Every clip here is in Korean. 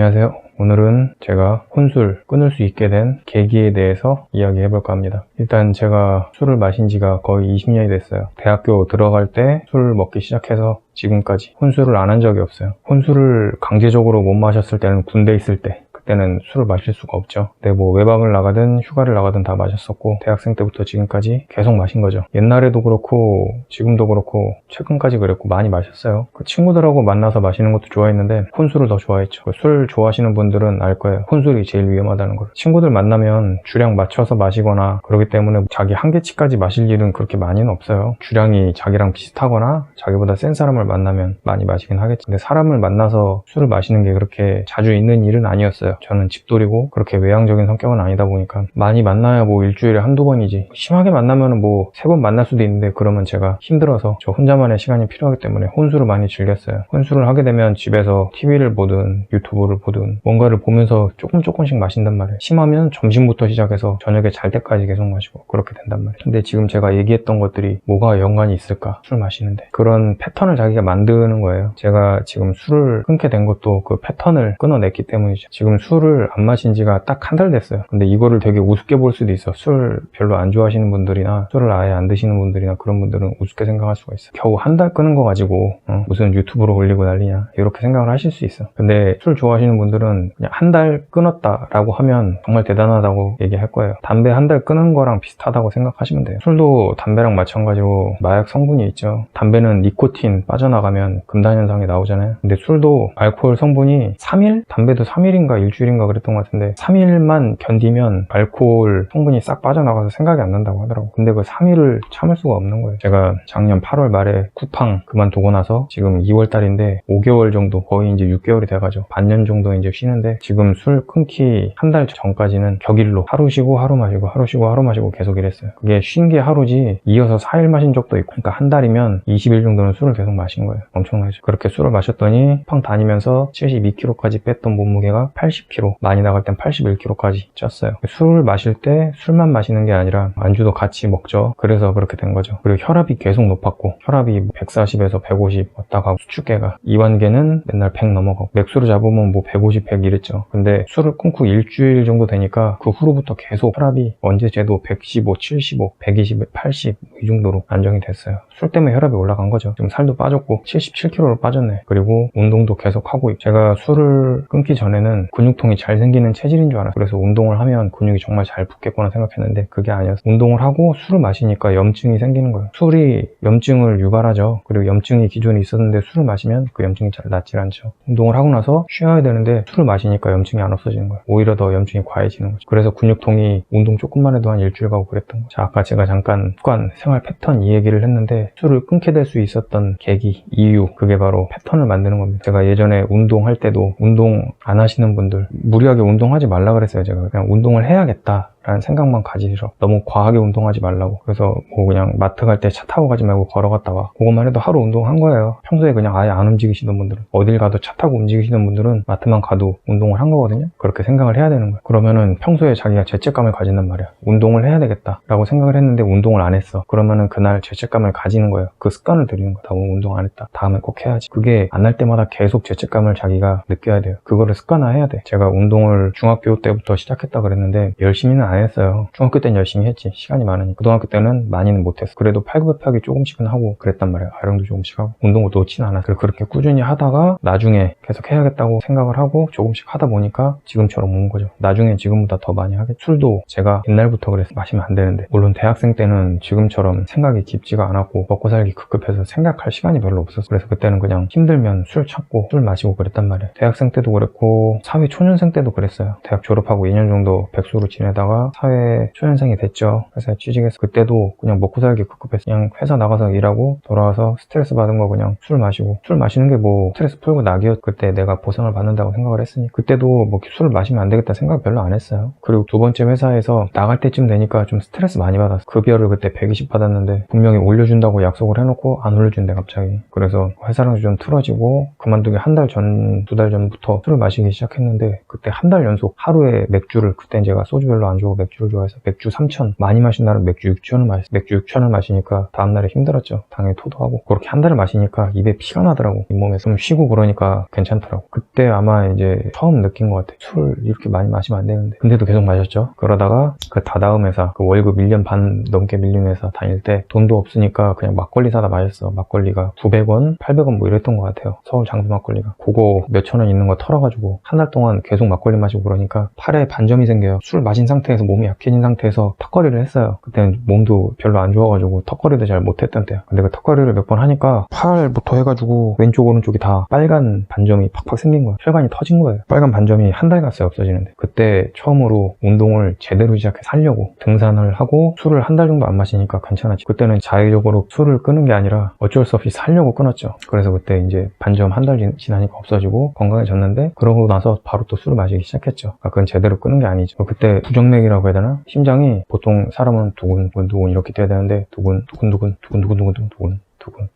안녕하세요. 오늘은 제가 혼술 끊을 수 있게 된 계기에 대해서 이야기해 볼까 합니다. 일단 제가 술을 마신 지가 거의 20년이 됐어요. 대학교 들어갈 때 술 먹기 시작해서 지금까지 혼술을 안 한 적이 없어요. 혼술을 강제적으로 못 마셨을 때는 군대 있을 때, 그때는 술을 마실 수가 없죠. 근데 뭐 외박을 나가든 휴가를 나가든 다 마셨었고, 대학생 때부터 지금까지 계속 마신 거죠. 옛날에도 그렇고 지금도 그렇고 최근까지 그랬고 많이 마셨어요. 그 친구들하고 만나서 마시는 것도 좋아했는데 혼술을 더 좋아했죠. 술 좋아하시는 분들은 알 거예요. 혼술이 제일 위험하다는 걸. 친구들 만나면 주량 맞춰서 마시거나 그러기 때문에 자기 한계치까지 마실 일은 그렇게 많이는 없어요. 주량이 자기랑 비슷하거나 자기보다 센 사람을 만나면 많이 마시긴 하겠지. 근데 사람을 만나서 술을 마시는 게 그렇게 자주 있는 일은 아니었어요. 저는 집돌이고 그렇게 외향적인 성격은 아니다 보니까 많이 만나야 뭐 일주일에 한두 번이지, 심하게 만나면 뭐 3번 만날 수도 있는데 그러면 제가 힘들어서 저 혼자만의 시간이 필요하기 때문에 혼술을 많이 즐겼어요. 혼술을 하게 되면 집에서 TV를 보든 유튜브를 보든 뭔가를 보면서 조금씩 마신단 말이에요. 심하면 점심부터 시작해서 저녁에 잘 때까지 계속 마시고 그렇게 된단 말이에요. 근데 지금 제가 얘기했던 것들이 뭐가 연관이 있을까? 술 마시는데. 그런 패턴을 자기가 만드는 거예요. 제가 지금 술을 끊게 된 것도 그 패턴을 끊어냈기 때문이죠. 지금 술을 안 마신 지가 딱 한 달 됐어요. 근데 이거를 되게 우습게 볼 수도 있어. 술 별로 안 좋아하시는 분들이나 술을 아예 안 드시는 분들이나 그런 분들은 우습게 생각할 수가 있어. 겨우 한 달 끊은 거 가지고 무슨 유튜브로 올리고 난리냐 이렇게 생각을 하실 수 있어. 근데 술 좋아하시는 분들은 그냥 한 달 끊었다라고 하면 정말 대단하다고 얘기할 거예요. 담배 한 달 끊은 거랑 비슷하다고 생각하시면 돼요. 술도 담배랑 마찬가지로 마약 성분이 있죠. 담배는 니코틴 빠져나가면 금단현상이 나오잖아요. 근데 술도 알코올 성분이 3일? 담배도 3일인가 일주일인가 그랬던 것 같은데 3일만 견디면 알코올 성분이 싹 빠져나가서 생각이 안 난다고 하더라고. 근데 그 3일을 참을 수가 없는 거예요. 제가 작년 8월 말에 쿠팡 그만두고 나서 지금 2월 달인데 5개월 정도, 거의 이제 6개월이 돼가죠. 반년 정도 이제 쉬는데, 지금 술 끊기 한 달 전까지는 격일로 하루 쉬고 하루 마시고 하루 쉬고 하루 마시고 계속 이랬어요. 그게 쉰 게 하루지 이어서 4일 마신 적도 있고, 그러니까 한 달이면 20일 정도는 술을 계속 마신 거예요. 엄청나죠. 그렇게 술을 마셨더니 쿠팡 다니면서 72kg까지 뺐던 몸무게가 80kg, 많이 나갈 땐 81kg까지 쪘어요. 술을 마실 때 술만 마시는 게 아니라 안주도 같이 먹죠. 그래서 그렇게 된 거죠. 그리고 혈압이 계속 높았고, 혈압이 140에서 150 왔다 가고, 수축계가 이완계는 맨날 100 넘어가고, 맥수를 잡으면 뭐 150, 100 이랬죠. 근데 술을 끊고 일주일 정도 되니까 그 후로부터 계속 혈압이 언제 재도 115, 75, 120, 80 이 정도로 안정이 됐어요. 술 때문에 혈압이 올라간 거죠. 지금 살도 빠졌고 77kg로 빠졌네. 그리고 운동도 계속 하고 있고. 제가 술을 끊기 전에는 근육통이 잘 생기는 체질인 줄 알았어요. 그래서 운동을 하면 근육이 정말 잘 붙겠구나 생각했는데 그게 아니었어요. 운동을 하고 술을 마시니까 염증이 생기는 거예요. 술이 염증을 유발하죠. 그리고 염증이 기존에 있었는데 술을 마시면 그 염증이 잘 낫질 않죠. 운동을 하고 나서 쉬어야 되는데 술을 마시니까 염증이 안 없어지는 거예요. 오히려 더 염증이 과해지는 거죠. 그래서 근육통이 운동 조금만 해도 한 일주일 가고 그랬던 거죠. 자, 아까 제가 잠깐 습관, 생활 패턴 이 얘기를 했는데, 술을 끊게 될 수 있었던 계기, 이유, 그게 바로 패턴을 만드는 겁니다. 제가 예전에 운동할 때도 운동 안 하시는 분들, 무리하게 운동하지 말라 그랬어요. 제가 그냥 운동을 해야겠다 라는 생각만 가지시라. 너무 과하게 운동하지 말라고. 그래서 뭐 그냥 마트 갈 때 차 타고 가지 말고 걸어갔다 와. 그것만 해도 하루 운동한 거예요. 평소에 그냥 아예 안 움직이시는 분들은, 어딜 가도 차 타고 움직이시는 분들은 마트만 가도 운동을 한 거거든요. 그렇게 생각을 해야 되는 거예요. 그러면은 평소에 자기가 죄책감을 가진단 말이야. 운동을 해야 되겠다 라고 생각을 했는데 운동을 안 했어. 그러면은 그날 죄책감을 가지는 거예요. 그 습관을 들이는 거야. 나 오늘 운동 안 했다, 다음에 꼭 해야지. 그게 안 할 때마다 계속 죄책감을 자기가 느껴야 돼요. 그거를 습관화해야 돼. 제가 운동을 중학교 때부터 시작했다 그랬는데 열심히는 안 했어요. 중학교 때는 열심히 했지, 시간이 많으니까. 고등학교 때는 많이는 못했어. 그래도 팔굽혀펴기 조금씩은 하고 그랬단 말이에요. 아령도 조금씩 하고 운동을 놓진 않았어요. 그렇게 꾸준히 하다가 나중에 계속 해야겠다고 생각을 하고 조금씩 하다 보니까 지금처럼 온 거죠. 나중에 지금보다 더 많이 하겠죠. 술도 제가 옛날부터 그래서 마시면 안 되는데, 물론 대학생 때는 지금처럼 생각이 깊지가 않았고 먹고 살기 급급해서 생각할 시간이 별로 없었어요. 그래서 그때는 그냥 힘들면 술 찾고 술 마시고 그랬단 말이에요. 대학생 때도 그랬고 사회 초년생 때도 그랬어요. 대학 졸업하고 2년 정도 백수로 지내다가 사회 초년생이 됐죠. 회사에 취직해서 그때도 그냥 먹고 살기 급급해서 그냥 회사 나가서 일하고 돌아와서 스트레스 받은 거 그냥 술 마시고, 술 마시는 게 뭐 스트레스 풀고 낙이었. 그때 내가 보상을 받는다고 생각을 했으니 그때도 뭐 술을 마시면 안 되겠다 생각 별로 안 했어요. 그리고 두 번째 회사에서 나갈 때쯤 되니까 좀 스트레스 많이 받았어. 급여를 그때 120 받았는데 분명히 올려준다고 약속을 해놓고 안 올려준대 갑자기. 그래서 회사랑 좀 틀어지고 그만두기 한 달 전, 2달 전부터 술을 마시기 시작했는데, 그때 한 달 연속 하루에 맥주를, 그때 제가 소주 별로 안 좋아하고 좋아가지고 맥주를 좋아해서 맥주 3,000 많이 마신 날은 맥주 6,000을 마셨어요. 맥주 6,000을 마시니까 다음날에 힘들었죠. 당연히 토도하고. 그렇게 한 달을 마시니까 입에 피가 나더라고. 잇몸에서 좀 쉬고 그러니까 괜찮더라고. 그때 아마 이제 처음 느낀 것 같아. 술 이렇게 많이 마시면 안 되는데. 근데도 계속 마셨죠. 그러다가 그 다다음 회사, 그 월급 1년 반 넘게 밀린 회사 다닐 때 돈도 없으니까 그냥 막걸리 사다 마셨어. 막걸리가 900원, 800원 뭐 이랬던 것 같아요. 서울 장수 막걸리가. 그거 몇천 원 있는 거 털어가지고 한 달 동안 계속 막걸리 마시고 그러니까 팔에 반점이 생겨요. 술 마신 상태에서 몸이 약해진 상태에서 턱걸이를 했어요. 그때는 몸도 별로 안 좋아가지고 턱걸이도 잘 못했던 때야. 근데 그 턱걸이를 몇 번 하니까 팔부터 해가지고 왼쪽 오른쪽이 다 빨간 반점이 팍팍 생긴 거야. 혈관이 터진 거예요. 빨간 반점이 한 달 갔어요. 없어지는데. 그때 처음으로 운동을 제대로 시작해 살려고 등산을 하고 술을 한 달 정도 안 마시니까 괜찮았지. 그때는 자의적으로 술을 끊은 게 아니라 어쩔 수 없이 살려고 끊었죠. 그래서 그때 이제 반점 한 달 지나니까 없어지고 건강해졌는데 그러고 나서 바로 또 술을 마시기 시작했죠. 그건 제대로 끊은 게 아니죠. 그때 부정맥이라고 해야 되나? 심장이 보통 사람은 두근두근 이렇게 뛰어야 되는데 두근두근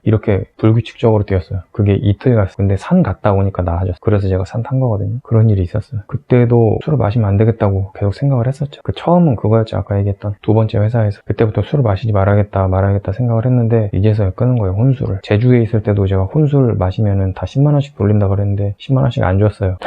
이렇게 불규칙적으로 뛰었어요. 그게 이틀 갔어요. 근데 산 갔다 오니까 나아졌어요. 그래서 제가 산 탄 거거든요. 그런 일이 있었어요. 그때도 술을 마시면 안 되겠다고 계속 생각을 했었죠. 그 처음은 그거였죠. 아까 얘기했던 두 번째 회사에서. 그때부터 술을 마시지 말아야겠다 생각을 했는데 이제서야 끊은 거예요. 혼술을. 제주에 있을 때도 제가 혼술 마시면은 다 10만 원씩 돌린다 그랬는데 10만 원씩 안 줬어요.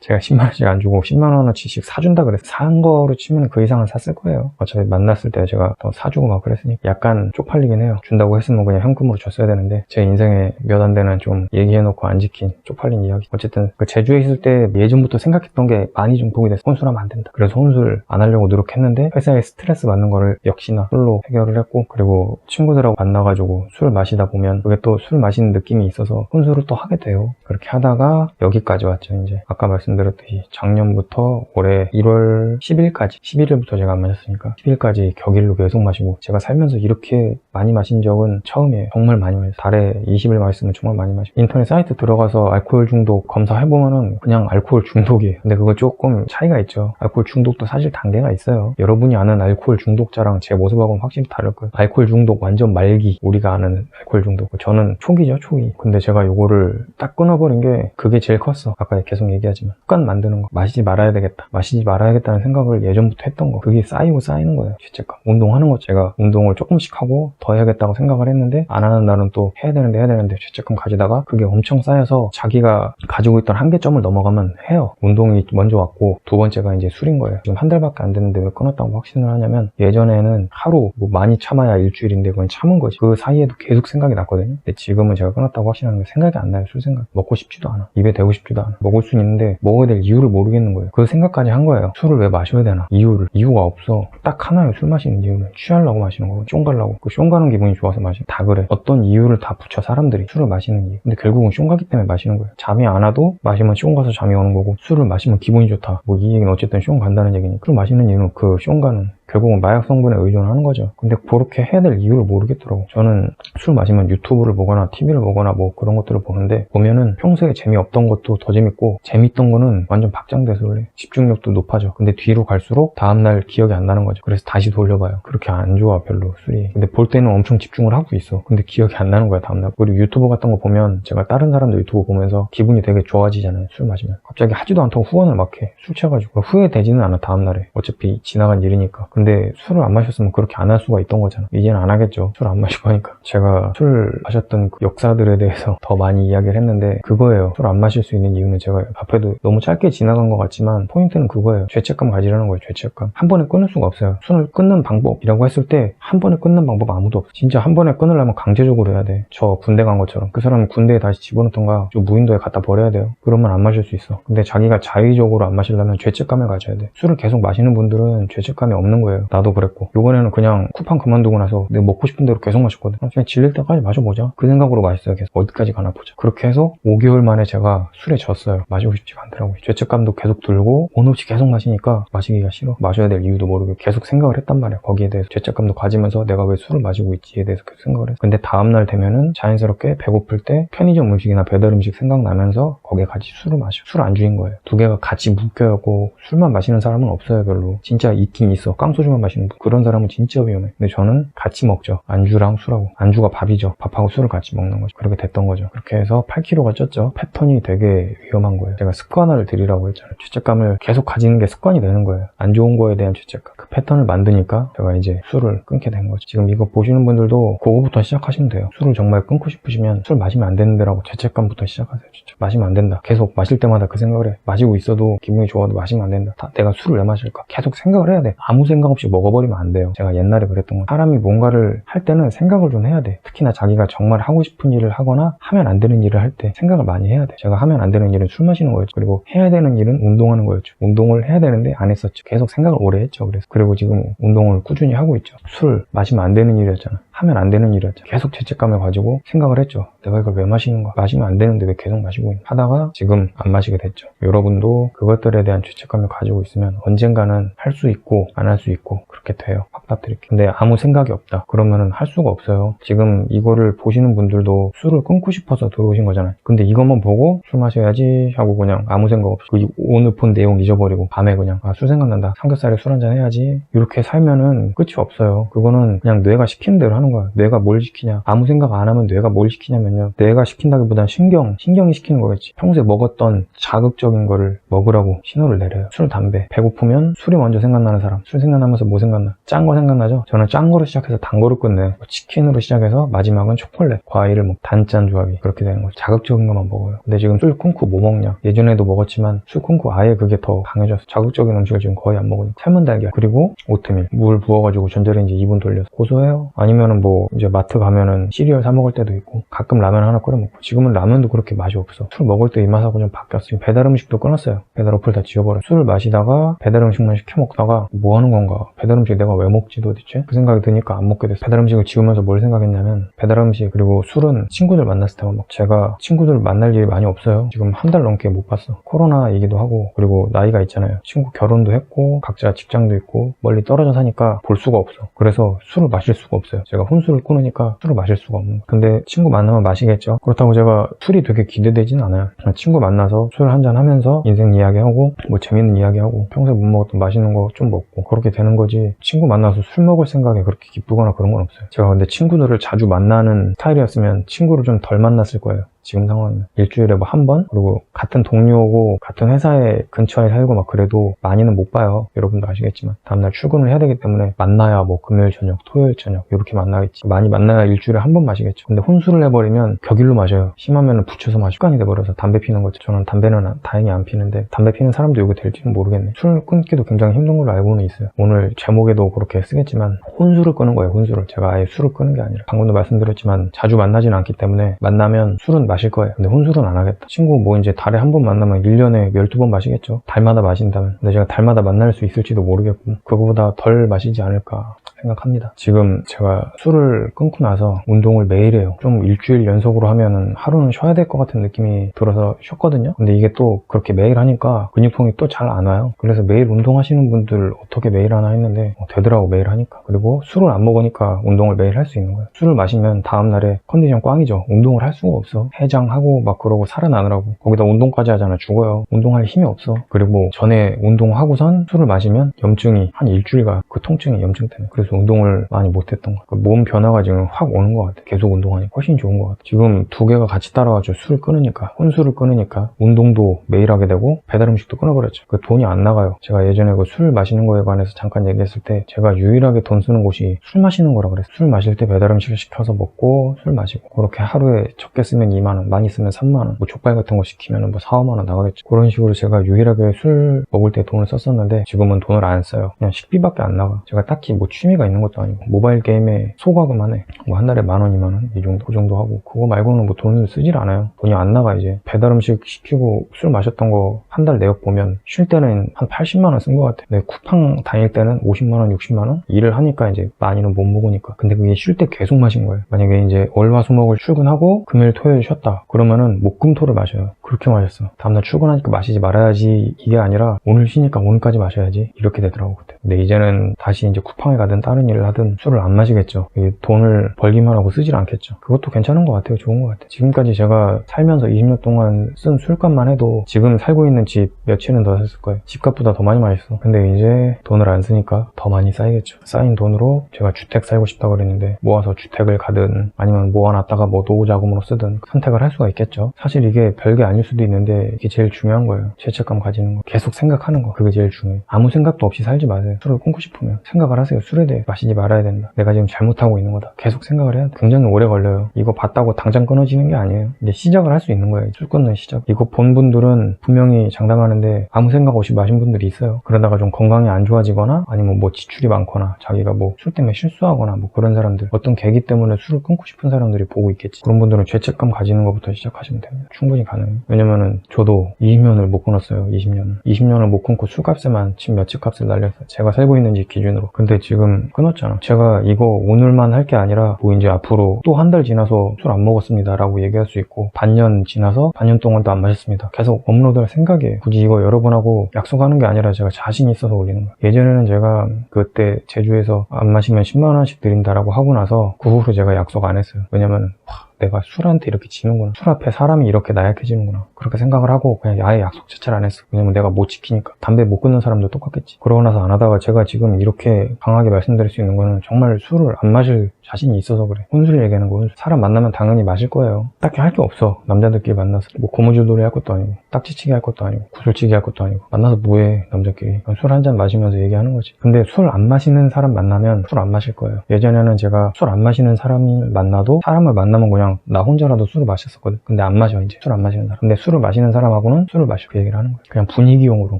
제가 10만원씩 안 주고 10만원어치씩 사준다 그랬어요. 산 거로 치면 그 이상은 샀을 거예요. 어차피 만났을 때 제가 더 사주고 막 그랬으니까 약간 쪽팔리긴 해요. 준다고 했으면 그냥 현금으로 줬어야 되는데 제 인생에 몇 안 되는 좀 얘기해놓고 안 지킨 쪽팔린 이야기. 어쨌든 그 제주에 있을 때 예전부터 생각했던 게 많이 좀 독이 됐어요. 혼술하면 안 된다. 그래서 혼술 안 하려고 노력했는데 회사에 스트레스 받는 거를 역시나 술로 해결을 했고 그리고 친구들하고 만나가지고 술을 마시다 보면 그게 또 술 마시는 느낌이 있어서 혼술을 또 하게 돼요. 그렇게 하다가 여기까지 왔죠. 이제 아까 말씀드렸듯이 작년부터 올해 1월 10일까지 11일부터 제가 안 마셨으니까 10일까지 격일로 계속 마시고 제가 살면서 이렇게 많이 마신 적은 처음이에요. 정말 많이 마셨어요. 달에 20일 마셨으면 정말 많이 마시고 인터넷 사이트 들어가서 알코올 중독 검사해보면은 그냥 알코올 중독이에요. 근데 그거 조금 차이가 있죠. 알코올 중독도 사실 단계가 있어요. 여러분이 아는 알코올 중독자랑 제 모습하고는 확실히 다를 거예요. 알코올 중독 완전 말기 우리가 아는 알코올 중독 저는 초기죠 초기. 근데 제가 요거를 딱 끊어버린 게 그게 제일 컸어. 아까 계속 얘기하지만 습관 만드는 거. 마시지 말아야 되겠다. 마시지 말아야겠다는 생각을 예전부터 했던 거. 그게 쌓이고 쌓이는 거예요. 죄책감. 운동하는 거 제가 운동을 조금씩 하고 더 해야겠다고 생각을 했는데 안 하는 날은 또 해야 되는데 죄책감 가지다가 그게 엄청 쌓여서 자기가 가지고 있던 한계점을 넘어가면 해요. 운동이 먼저 왔고 두 번째가 이제 술인 거예요. 지금 한 달밖에 안 됐는데 왜 끊었다고 확신을 하냐면 예전에는 하루 뭐 많이 참아야 일주일인데 그건 참은 거지. 그 사이에도 계속 생각이 났거든요. 근데 지금은 제가 끊었다고 확신하는 게 생각이 안 나요. 술 생각. 먹고 싶지도 않아. 입에 대고 싶지도 않아. 먹을 수는 있는데 먹어야 될 이유를 모르겠는 거예요. 그 생각까지 한 거예요. 술을 왜 마셔야 되나? 이유가 없어. 딱 하나예요. 술 마시는 이유는 취하려고 마시는 거고 숑 가려고. 그 숑 가는 기분이 좋아서 마시는. 다 그래. 어떤 이유를 다 붙여 사람들이 술을 마시는 이유. 근데 결국은 숑 가기 때문에 마시는 거예요. 잠이 안 와도 마시면 숑 가서 잠이 오는 거고 술을 마시면 기분이 좋다. 뭐 이 얘기는 어쨌든 숑 간다는 얘기니까. 술 마시는 이유는 그 숑 가는 결국은 마약 성분에 의존하는 거죠. 근데 그렇게 해야 될 이유를 모르겠더라고. 저는 술 마시면 유튜브를 보거나 TV를 보거나 뭐 그런 것들을 보는데 보면은 평소에 재미없던 것도 더 재밌고 재밌던 거는 완전 박장대소를 해. 집중력도 높아져. 근데 뒤로 갈수록 다음날 기억이 안 나는 거죠. 그래서 다시 돌려봐요. 그렇게 안 좋아 별로 술이. 근데 볼 때는 엄청 집중을 하고 있어. 근데 기억이 안 나는 거야 다음날. 그리고 유튜브 같은 거 보면 제가 다른 사람들 유튜브 보면서 기분이 되게 좋아지잖아요. 술 마시면. 갑자기 하지도 않다고 후원을 막 해. 술 취해가지고. 후회되지는 않아 다음날에. 어차피 지나간 일이니까. 근데 술을 안 마셨으면 그렇게 안 할 수가 있던 거잖아. 이제는 안 하겠죠. 술 안 마시고 하니까. 제가 술 마셨던 그 역사들에 대해서 더 많이 이야기를 했는데 그거예요. 술 안 마실 수 있는 이유는 제가 앞에도 너무 짧게 지나간 것 같지만 포인트는 그거예요. 죄책감 가지라는 거예요. 죄책감. 한 번에 끊을 수가 없어요. 술을 끊는 방법이라고 했을 때 한 번에 끊는 방법 아무도 없어. 진짜 한 번에 끊으려면 강제적으로 해야 돼. 저 군대 간 것처럼. 그 사람은 군대에 다시 집어넣던가 좀 무인도에 갖다 버려야 돼요. 그러면 안 마실 수 있어. 근데 자기가 자의적으로 안 마시려면 죄책감을 가져야 돼. 술을 계속 마시는 분들은 죄책감이 없는 거예요. 나도 그랬고. 요번에는 그냥 쿠팡 그만두고 나서 내가 먹고 싶은 대로 계속 마셨거든. 그냥 질릴 때까지 마셔보자. 그 생각으로 마셨어요. 계속 어디까지 가나 보자. 그렇게 해서 5개월 만에 제가 술에 졌어요. 마시고 싶지가 않더라고요. 죄책감도 계속 들고 온 없이 계속 마시니까 마시기가 싫어. 마셔야 될 이유도 모르고 계속 생각을 했단 말이야. 거기에 대해서 죄책감도 가지면서 내가 왜 술을 마시고 있지에 대해서 계속 생각을 했어. 근데 다음날 되면은 자연스럽게 배고플 때 편의점 음식이나 배달 음식 생각나면서 거기에 같이 술을 마셔. 술 안주인 거예요. 두 개가 같이 묶여갖고 술만 마시는 사람은 없어요. 별로. 진짜 있긴 있어. 깡소 소주만 마시는 분, 그런 사람은 진짜 위험해. 근데 저는 같이 먹죠. 안주랑 술하고. 안주가 밥이죠. 밥하고 술을 같이 먹는 거죠. 그렇게 됐던 거죠. 그렇게 해서 8kg가 쪘죠. 패턴이 되게 위험한 거예요. 제가 습관화를 드리라고 했잖아요. 죄책감을 계속 가지는 게 습관이 되는 거예요. 안 좋은 거에 대한 죄책감. 그 패턴을 만드니까 제가 이제 술을 끊게 된 거죠. 지금 이거 보시는 분들도 그거부터 시작하시면 돼요. 술을 정말 끊고 싶으시면 술 마시면 안 되는데라고 죄책감부터 시작하세요. 진짜 마시면 안 된다. 계속 마실 때마다 그 생각을 해. 마시고 있어도 기분이 좋아도 마시면 안 된다. 내가 술을 왜 마실까? 계속 생각을 해야 돼. 아무 생각 없이 먹어버리면 안 돼요. 제가 옛날에 그랬던 거. 사람이 뭔가를 할 때는 생각을 좀 해야 돼. 특히나 자기가 정말 하고 싶은 일을 하거나 하면 안 되는 일을 할 때 생각을 많이 해야 돼. 제가 하면 안 되는 일은 술 마시는 거였죠. 그리고 해야 되는 일은 운동하는 거였죠. 운동을 해야 되는데 안 했었죠. 계속 생각을 오래 했죠. 그리고 지금 운동을 꾸준히 하고 있죠. 술 마시면 안 되는 일이었잖아. 하면 안 되는 일이었잖아. 계속 죄책감을 가지고 생각을 했죠. 내가 이걸 왜 마시는 거야? 마시면 안 되는데 왜 계속 마시고 있는 하다가 지금 안 마시게 됐죠. 여러분도 그것들에 대한 죄책감을 가지고 있으면 언젠가는 할 수 있고 안 할 수 있고 그렇게 돼요. 확답드릴게요. 근데 아무 생각이 없다. 그러면은 할 수가 없어요. 지금 이거를 보시는 분들도 술을 끊고 싶어서 들어오신 거잖아요. 근데 이것만 보고 술 마셔야지 하고 그냥 아무 생각 없이 오늘 본 내용 잊어버리고 밤에 그냥 술 생각난다. 삼겹살에 술 한잔 해야지. 이렇게 살면은 끝이 없어요. 그거는 그냥 뇌가 시키는 대로 하는 거야. 뇌가 뭘 시키냐. 아무 생각 안 하면 뇌가 뭘 시키냐면요. 뇌가 시킨다기보단 신경이 시키는 거겠지. 평소에 먹었던 자극적인 거를 먹으라고 신호를 내려요. 술, 담배. 배고프면 술이 먼저 생각나는 사람. 술 생각나면서 뭐 생각나? 짠 거 생각나죠? 저는 짠 거로 시작해서 단 거로 끝내요. 치킨으로 시작해서 마지막은 초콜릿, 과일을 단짠 조합이 그렇게 되는 거죠. 자극적인 것만 먹어요. 근데 지금 술 끊고 뭐 먹냐? 예전에도 먹었지만 술 끊고 아예 그게 더 강해졌어. 자극적인 음식을 지금 거의 안 먹으니까. 삶은 달걀, 그리고 오트밀, 물 부어가지고 전자레인지 2분 돌려서 고소해요. 아니면은 뭐 이제 마트 가면은 시리얼 사 먹을 때도 있고 가끔 라면 하나 끓여 먹고. 지금은 라면도 그렇게 맛이 없어. 술 먹을 때 입맛하고 좀 바뀌었어. 지금 배달 음식도 끊었어요. 배달 어플 다 지워버려. 술을 마시다가 배달 음식만 시켜 먹다가 뭐 하는 건가? 배달 음식 내가 왜 먹지 도대체? 그 생각이 드니까 안 먹게 됐어. 배달 음식을 지우면서 뭘 생각했냐면 배달 음식 그리고 술은 친구들 만났을 때만 먹고. 제가 친구들 만날 일이 많이 없어요. 지금 한 달 넘게 못 봤어. 코로나이기도 하고 그리고 나이가 있잖아요. 친구 결혼도 했고 각자 직장도 있고 멀리 떨어져 사니까 볼 수가 없어. 그래서 술을 마실 수가 없어요. 제가 혼술을 끊으니까 술을 마실 수가 없는 거예요. 근데 친구 만나면 마시겠죠. 그렇다고 제가 술이 되게 기대되진 않아요. 친구 만나서 술 한잔 하면서 인생 이야기하고 뭐 재밌는 이야기하고 평소에 못 먹었던 맛있는 거 좀 먹고 그렇게 되는 거지. 친구 만나서 술 먹을 생각에 그렇게 기쁘거나 그런 건 없어요. 제가 근데 친구들을 자주 만나는 스타일이었으면 친구를 좀 덜 만났을 거예요. 지금 상황이면 일주일에 뭐 한 번, 그리고 같은 동료고 같은 회사에 근처에 살고 막 그래도 많이는 못 봐요. 여러분도 아시겠지만 다음날 출근을 해야 되기 때문에 만나야 뭐 금요일 저녁, 토요일 저녁 이렇게 만나겠지. 많이 만나야 일주일에 한 번 마시겠죠. 근데 혼술을 해버리면 격일로 마셔요. 심하면은 붙여서 마시고 습관이 돼버려서 담배 피는 거죠. 저는 담배는 다행히 안 피는데 담배 피는 사람도 이거 될지는 모르겠네. 술 끊기도 굉장히 힘든 걸로 알고는 있어요. 오늘 제목에도 그렇게 쓰겠지만 혼술을 끊은 거예요. 혼술을. 제가 아예 술을 끊은 게 아니라 방금도 말씀드렸지만 자주 만나지는 않기 때문에 만나면 술은 마실 거예요. 근데 혼술은 안 하겠다. 친구 뭐 이제 달에 한 번 만나면 1년에 12번 마시겠죠. 달마다 마신다면. 근데 제가 달마다 만날 수 있을지도 모르겠고 그거보다 덜 마시지 않을까 생각합니다. 지금 제가 술을 끊고 나서 운동을 매일 해요. 좀 일주일 연속으로 하면은 하루는 쉬어야 될 것 같은 느낌이 들어서 쉬었거든요. 근데 이게 또 그렇게 매일 하니까 근육통이 또 잘 안 와요. 그래서 매일 운동하시는 분들 어떻게 매일 하나 했는데 되더라고 매일 하니까. 그리고 술을 안 먹으니까 운동을 매일 할 수 있는 거예요. 술을 마시면 다음날에 컨디션 꽝이죠. 운동을 할 수가 없어. 해장하고 막 그러고 살아나느라고. 거기다 운동까지 하잖아. 죽어요. 운동할 힘이 없어. 그리고 전에 운동하고선 술을 마시면 염증이 한 일주일간 그 통증이 염증 때문에. 그래서 운동을 많이 못했던 것 같아요. 몸 변화가 지금 확 오는 것 같아요. 계속 운동하니까 훨씬 좋은 것 같아요. 지금 두 개가 같이 따라와가지고 술을 끊으니까, 혼술을 끊으니까 운동도 매일 하게 되고 배달 음식도 끊어버렸죠. 그 돈이 안 나가요. 제가 예전에 그 술 마시는 거에 관해서 잠깐 얘기했을 때 제가 유일하게 돈 쓰는 곳이 술 마시는 거라 그랬어요. 술 마실 때 배달 음식을 시켜서 먹고 술 마시고 그렇게 하루에 적게 쓰면 2만원, 많이 쓰면 3만원, 뭐 족발 같은 거 시키면 뭐 4, 5만원 나가겠죠. 그런 식으로 제가 유일하게 술 먹을 때 돈을 썼었는데 지금은 돈을 안 써요. 그냥 식비밖에 안 나가. 제가 딱히 뭐 취미가 있는 것도 아니고 모바일 게임에 소과금 하네. 뭐 한 달에 10,000원, 20,000원 이 정도, 그 정도 하고 그거 말고는 뭐 돈을 쓰질 않아요. 돈이 안 나가. 이제 배달 음식 시키고 술 마셨던 거 한 달 내역 보면 쉴 때는 한 80만원 쓴 것 같아. 내 쿠팡 다닐 때는 50만원, 60만원? 일을 하니까 이제 많이는 못 먹으니까. 근데 그게 쉴 때 계속 마신 거예요. 만약에 이제 월화수목을 출근하고 금요일 토요일 쉬었다 그러면은 목금토를 마셔요. 그렇게 마셨어. 다음날 출근하니까 마시지 말아야지 이게 아니라 오늘 쉬니까 오늘까지 마셔야지 이렇게 되더라고 그때. 근데 이제는 다시 이제 쿠팡에 가든 다른 일을 하든 술을 안 마시겠죠. 돈을 벌기만 하고 쓰질 않겠죠. 그것도 괜찮은 것 같아요. 좋은 것 같아요. 지금까지 제가 살면서 20년 동안 쓴 술값만 해도 지금 살고 있는 집 며칠은 더 샀을 거예요. 집값보다 더 많이 마셨어. 근데 이제 돈을 안 쓰니까 더 많이 쌓이겠죠. 쌓인 돈으로 제가 주택 살고 싶다고 그랬는데 모아서 주택을 가든 아니면 모아놨다가 뭐 노후 자금으로 쓰든 선택을 할 수가 있겠죠. 사실 이게 별게 아닐 수도 있는데 이게 제일 중요한 거예요. 죄책감 가지는 거. 계속 생각하는 거. 그게 제일 중요해요. 아무 생각도 없이 살지 마세요. 술을 끊고 싶으면 생각을 하세요. 술에 대해 마시지 말아야 된다. 내가 지금 잘못하고 있는 거다. 계속 생각을 해야 돼. 굉장히 오래 걸려요. 이거 봤다고 당장 끊어지는 게 아니에요. 이제 시작을 할 수 있는 거예요. 술 끊는 시작. 이거 본 분들은 분명히 장담하는데 아무 생각 없이 마신 분들이 있어요. 그러다가 좀 건강이 안 좋아지거나 아니면 뭐 지출이 많거나 자기가 뭐 술 때문에 실수하거나 뭐 그런 사람들, 어떤 계기 때문에 술을 끊고 싶은 사람들이 보고 있겠지. 그런 분들은 죄책감 가지는 것부터 시작하시면 됩니다. 충분히 가능해요. 왜냐면은 저도 20년을 못 끊었어요. 20년을 못 끊고 술값에만 지금 며칠 값을 날렸어요. 제가 살고 있는 집 기준으로. 근데 지금 끊었잖아. 제가 이거 오늘만 할 게 아니라 뭐 이제 앞으로 또 한 달 지나서 술 안 먹었습니다 라고 얘기할 수 있고, 반년 지나서 반년 동안도 안 마셨습니다. 계속 업로드할 생각이에요. 굳이 이거 여러분하고 약속하는 게 아니라 제가 자신이 있어서 올리는 거예요. 예전에는 제가 그때 제주에서 안 마시면 10만 원씩 드린다라고 하고 나서 그 후로 제가 약속 안 했어요. 왜냐면 내가 술한테 이렇게 지는구나. 술 앞에 사람이 이렇게 나약해지는구나. 그렇게 생각을 하고 그냥 아예 약속 자체를 안 했어. 왜냐면 내가 못 지키니까. 담배 못 끊는 사람도 똑같겠지. 그러고 나서 안 하다가 제가 지금 이렇게 강하게 말씀드릴 수 있는 거는 정말 술을 안 마실 자신이 있어서 그래. 혼술 얘기하는 거. 혼술. 사람 만나면 당연히 마실 거예요. 딱히 할 게 없어. 남자들끼리 만나서 뭐 고무줄놀이 할 것도 아니고 딱지치기 할 것도 아니고 구슬치기 할 것도 아니고 만나서 뭐해 남자끼리. 술 한 잔 마시면서 얘기하는 거지. 근데 술 안 마시는 사람 만나면 술 안 마실 거예요. 예전에는 제가 술 안 마시는 사람을 만나도 사람을 만나면 그냥 나 혼자라도 술을 마셨었거든. 근데 안 마셔 이제. 술 안 마시는 사람. 근데 술을 마시는 사람하고는 술을 마시고 그 얘기를 하는 거예요. 그냥 분위기용으로.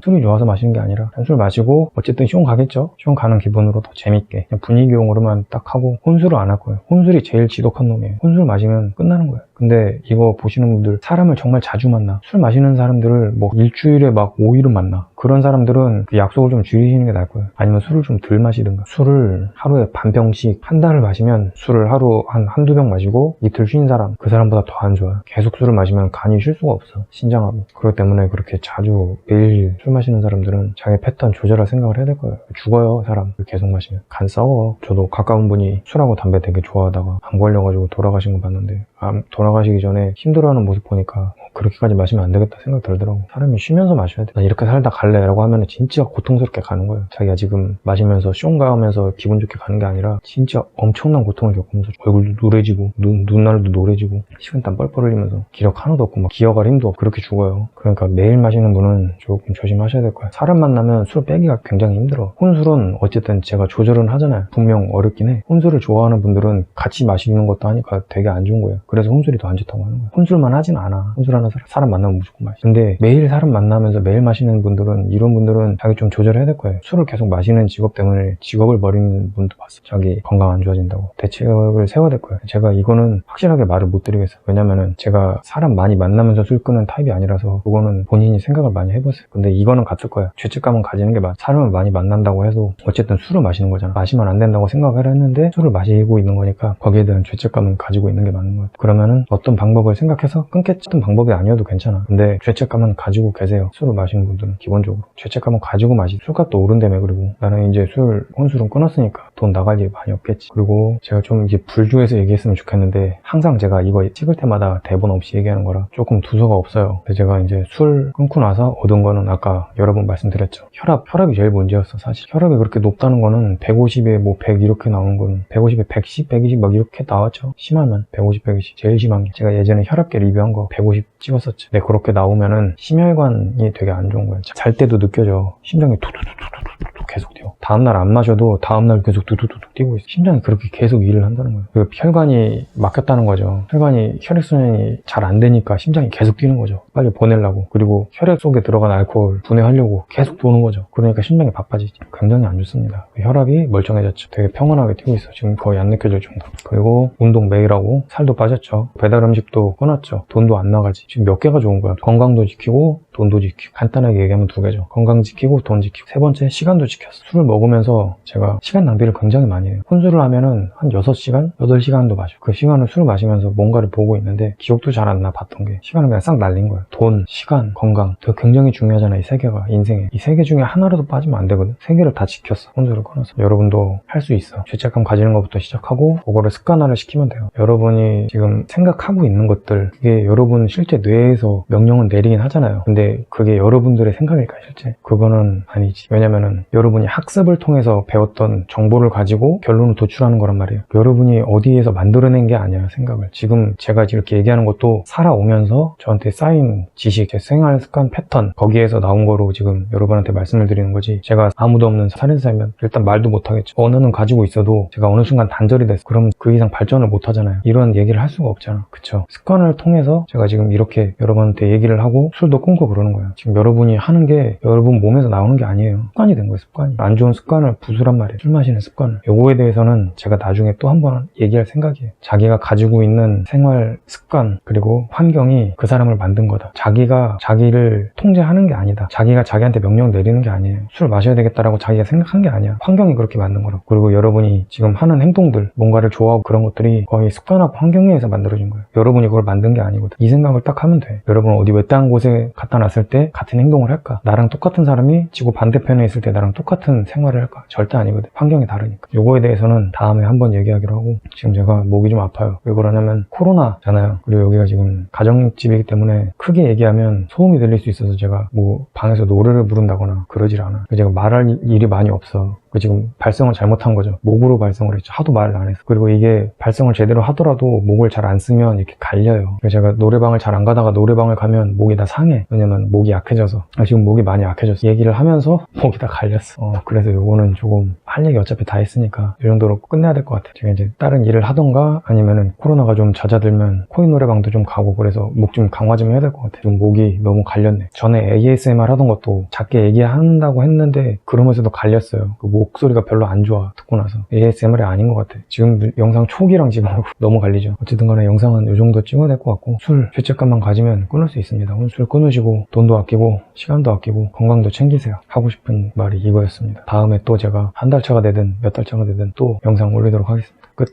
술이 좋아서 마시는 게 아니라 그냥 술 마시고 어쨌든 시험 가겠죠. 시험 가는 기분으로 더 재밌게 그냥 분위기용으로만 딱 하고 혼술을 안 할 거예요. 혼술이 제일 지독한 놈이에요. 혼술 마시면 끝나는 거예요. 근데 이거 보시는 분들 사람을 정말 자주 만나. 술 마시는 사람들을 뭐 일주일에 막 5일은 만나. 그런 사람들은 그 약속을 좀 줄이시는 게 나을 거예요. 아니면 술을 좀 덜 마시든가. 술을 하루에 반 병씩 한 달을 마시면 술을 하루 한두 병 마시고 이틀 쉰 사람, 그 사람보다 더 안 좋아요. 계속 술을 마시면 간이 쉴 수가 없어. 신장하고. 그렇기 때문에 그렇게 자주 매일 술 마시는 사람들은 자기 패턴 조절할 생각을 해야 될 거예요. 죽어요, 사람. 계속 마시면. 간 썩어. 저도 가까운 분이 술하고 담배 되게 좋아하다가 암 걸려가지고 돌아가신 거 봤는데, 돌아가시기 전에 힘들어하는 모습 보니까 그렇게까지 마시면 안 되겠다 생각 들더라고. 사람이 쉬면서 마셔야 돼. 나 이렇게 살다 갈래 라고 하면 진짜 고통스럽게 가는 거예요. 자기가 지금 마시면서 숑가 하면서 기분 좋게 가는 게 아니라 진짜 엄청난 고통을 겪으면서 얼굴도 노래지고 눈날도 노래지고 식은땀 뻘뻘 흘리면서 기력 하나도 없고 막 기어갈 힘도 없고 그렇게 죽어요. 그러니까 매일 마시는 분은 조금 조심하셔야 될 거예요. 사람 만나면 술 빼기가 굉장히 힘들어. 혼술은 어쨌든 제가 조절은 하잖아요. 분명 어렵긴 해. 혼술을 좋아하는 분들은 같이 마시는 것도 하니까 되게 안 좋은 거예요. 그래서 혼술이 더 안 좋다고 하는 거예요. 혼술만 하진 않아. 혼술하는 사람 만나면 무조건 마셔. 근데 매일 사람 만나면서 매일 마시는 분들은, 이런 분들은 자기 좀 조절해야 될 거예요. 술을 계속 마시는 직업 때문에 직업을 버리는 분도 봤어. 자기 건강 안 좋아진다고. 대책을 세워야 될 거예요. 제가 이거는 확실하게 말을 못 드리겠어요. 왜냐면은 제가 사람 많이 만나면서 술 끊는 타입이 아니라서 그거는 본인이 생각을 많이 해보세요. 근데 이거는 같을 거예요. 죄책감은 가지는 게 맞아. 사람을 많이 만난다고 해도 어쨌든 술을 마시는 거잖아. 마시면 안 된다고 생각을 했는데 술을 마시고 있는 거니까 거기에 대한 죄책감은 가지고 있는 게 맞는 거예요. 그러면은 어떤 방법을 생각해서 끊겠지. 어떤 방법이 아니어도 괜찮아. 근데 죄책감은 가지고 계세요. 술을 마시는 분들은 기본적으로 죄책감은 가지고 마시지. 술값도 오른다며. 그리고 나는 이제 혼술은 끊었으니까 돈 나갈 일이 많이 없겠지. 그리고 제가 좀 이게 불주해서 얘기했으면 좋겠는데 항상 제가 이거 찍을 때마다 대본 없이 얘기하는 거라 조금 두서가 없어요. 근데 제가 이제 술 끊고 나서 얻은 거는 아까 여러 번 말씀드렸죠. 혈압이 제일 문제였어. 사실 혈압이 그렇게 높다는 거는 150에 뭐 100 이렇게 나오는 거는 150에 110, 120 막 이렇게 나왔죠. 심하면 150, 120 제일 심한 게, 제가 예전에 혈압계 리뷰한 거 150 찍었었지. 근데 그렇게 나오면은 심혈관이 되게 안 좋은 거예요. 잘 때도 느껴져. 심장이 툭툭툭툭툭 계속 뛰어. 다음날 안 마셔도 다음날 계속 툭툭툭툭 뛰고 있어. 심장이 그렇게 계속 일을 한다는 거예요. 그리고 혈관이 막혔다는 거죠. 혈액순환이 잘 안 되니까 심장이 계속 뛰는 거죠. 빨리 보내려고. 그리고 혈액 속에 들어간 알코올 분해하려고 계속 도는 거죠. 그러니까 심장이 바빠지지. 굉장히 안 좋습니다. 혈압이 멀쩡해졌죠. 되게 평온하게 뛰고 있어. 지금 거의 안 느껴질 정도. 그리고 운동 매일 하고 살도 빠졌죠. 배달 음식도 끊었죠. 돈도 안 나가지. 지금 몇 개가 좋은 거야. 건강도 지키고 돈도 지키고. 간단하게 얘기하면 두 개죠. 건강 지키고 돈 지키고. 세 번째, 시간도 지키고. 시켰어. 술을 먹으면서 제가 시간 낭비를 굉장히 많이 해요. 혼술을 하면은 한 6시간? 8시간도 마셔. 그 시간을 술을 마시면서 뭔가를 보고 있는데 기억도 잘 안 나, 봤던 게. 시간을 그냥 싹 날린 거예요. 돈, 시간, 건강. 되게 굉장히 중요하잖아, 이 세 개가. 인생에. 이 세 개 중에 하나라도 빠지면 안 되거든. 세 개를 다 지켰어. 혼술을 끊어서. 여러분도 할 수 있어. 죄책감 가지는 것부터 시작하고 그거를 습관화를 시키면 돼요. 여러분이 지금 생각하고 있는 것들, 그게 여러분 실제 뇌에서 명령은 내리긴 하잖아요. 근데 그게 여러분들의 생각일까, 실제? 그거는 아니지. 왜냐면은 여러분이 학습을 통해서 배웠던 정보를 가지고 결론을 도출하는 거란 말이에요. 여러분이 어디에서 만들어낸 게 아니야, 생각을. 지금 제가 이렇게 얘기하는 것도 살아오면서 저한테 쌓인 지식, 제 생활 습관 패턴, 거기에서 나온 거로 지금 여러분한테 말씀을 드리는 거지. 제가 아무도 없는 살인사 살면 일단 말도 못하겠죠. 언어는 가지고 있어도 제가 어느 순간 단절이 됐어. 그럼 그 이상 발전을 못 하잖아요. 이런 얘기를 할 수가 없잖아. 그쵸? 습관을 통해서 제가 지금 이렇게 여러분한테 얘기를 하고 술도 끊고 그러는 거예요. 지금 여러분이 하는 게 여러분 몸에서 나오는 게 아니에요. 습관이 된 거예요, 습관이. 안 좋은 습관을 부수란 말이에요. 술 마시는 습관을. 요거에 대해서는 제가 나중에 또 한 번 얘기할 생각이에요. 자기가 가지고 있는 생활 습관 그리고 환경이 그 사람을 만든 거다. 자기가 자기를 통제하는 게 아니다. 자기가 자기한테 명령을 내리는 게 아니에요. 술 마셔야 되겠다라고 자기가 생각한 게 아니야. 환경이 그렇게 만든 거라고. 그리고 여러분이 지금 하는 행동들, 뭔가를 좋아하고 그런 것들이 거의 습관하고 환경에 의해서 만들어진 거예요. 여러분이 그걸 만든 게 아니거든. 이 생각을 딱 하면 돼. 여러분 어디 외딴 곳에 갖다 놨을 때 같은 행동을 할까? 나랑 똑같은 사람이 지구 반대편에 있을 때 나랑 똑같은 생활을 할까? 절대 아니거든. 환경이 다르니까. 요거에 대해서는 다음에 한번 얘기하기로 하고, 지금 제가 목이 좀 아파요. 왜 그러냐면 코로나잖아요. 그리고 여기가 지금 가정집이기 때문에 크게 얘기하면 소음이 들릴 수 있어서 제가 뭐 방에서 노래를 부른다거나 그러질 않아. 제가 말할 일이 많이 없어. 지금 발성을 잘못한 거죠. 목으로 발성을 했죠. 하도 말을 안 했어. 그리고 이게 발성을 제대로 하더라도 목을 잘 안 쓰면 이렇게 갈려요. 그래서 제가 노래방을 잘 안 가다가 노래방을 가면 목이 다 상해. 왜냐면 목이 약해져서. 지금 목이 많이 약해졌어. 얘기를 하면서 목이 다 갈렸어. 그래서 요거는 조금 할 얘기 어차피 다 했으니까 이 정도로 끝내야 될 것 같아요. 제가 이제 다른 일을 하던가 아니면은 코로나가 좀 잦아들면 코인 노래방도 좀 가고 그래서 목 좀 강화 좀 해야 될 것 같아요. 좀 목이 너무 갈렸네. 전에 ASMR 하던 것도 작게 얘기한다고 했는데 그러면서도 갈렸어요. 목소리가 별로 안 좋아, 듣고 나서. ASMR이 아닌 것 같아. 지금 영상 초기랑 지금 너무 갈리죠. 어쨌든 간에 영상은 이 정도 찍어야 될 것 같고, 술 죄책감만 가지면 끊을 수 있습니다. 오늘 술 끊으시고 돈도 아끼고 시간도 아끼고 건강도 챙기세요. 하고 싶은 말이 이거였습니다. 다음에 또 제가 한 달 차가 되든 몇 달 차가 되든 또 영상 올리도록 하겠습니다. 끝.